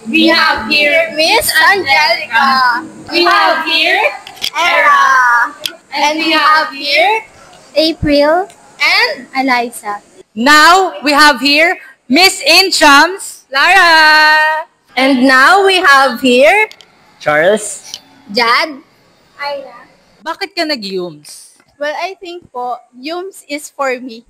We have here Miss Angelica. We have here Era. And we have here April and Eliza. Now we have here Miss Inchams, Lara. And now we have here Charles. Jad. Ira. Bakit ka nag-yums? Well, I think po, YUMS is for me.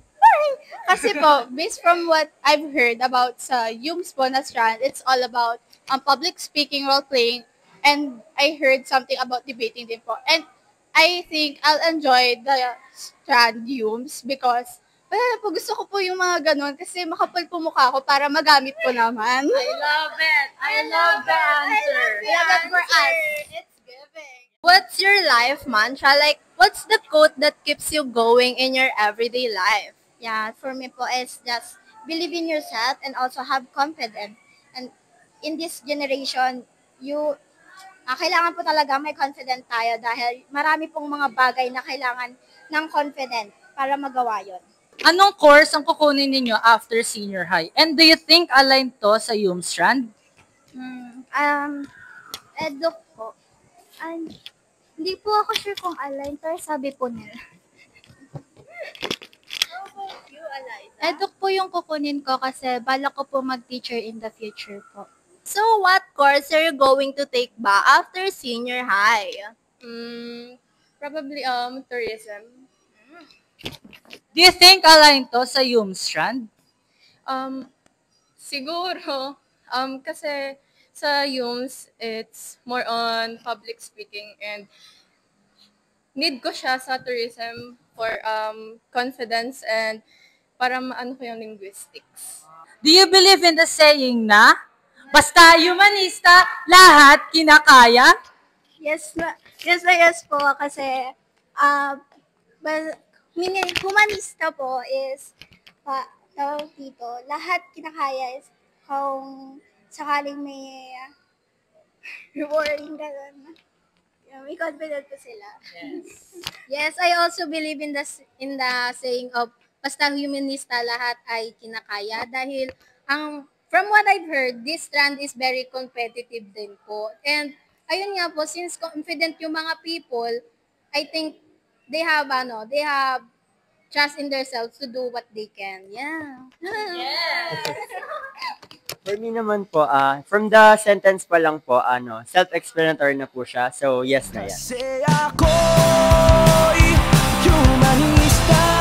Kasi po, based from what I've heard about sa YUMS po na strand, it's all about public speaking, role-playing, and I heard something about debating din po. And I think I'll enjoy the strand YUMS because po gusto ko po yung mga ganun kasi makapal po mukha ko para magamit ko naman. I love it. I love the answer. Yeah, for us. It's giving. What's your life mantra? Like, what's the quote that keeps you going in your everyday life? Yeah, for me po is just believe in yourself and also have confidence. And in this generation, kailangan po talaga may confident tayo dahil marami pong mga bagay na kailangan ng confident para magawa yon. Anong course ang kukunin ninyo after senior high? And do you think aligned to sa YUMS strand? Eduk po. Hindi po ako sure kung align, pero sabi po nila. Eduk po yung kukunin ko kasi balak ko po mag-teacher in the future po. So, what course are you going to take ba after senior high? Probably tourism. Do you think aligned to sa YUMS strand? Siguro, kasi sa YUMS, it's more on public speaking and need ko siya sa tourism for confidence and para maano ko yung linguistics. Do you believe in the saying na, basta humanista, lahat kinakaya? Yes po kasi meaning humanista po is dito, lahat kinakaya is kung sakaling may rewarding gano'n. May confident po sila. Yes, I also believe in the saying of basta humanista lahat ay kinakaya dahil from what I've heard, this strand is very competitive din po. And ayun nga po, since confident yung mga people, I think they have trust in themselves to do what they can. Yeah. For me naman po, from the sentence pa lang po, self-explanatory na po siya. So, yes na yan. Kasi ako'y humanista.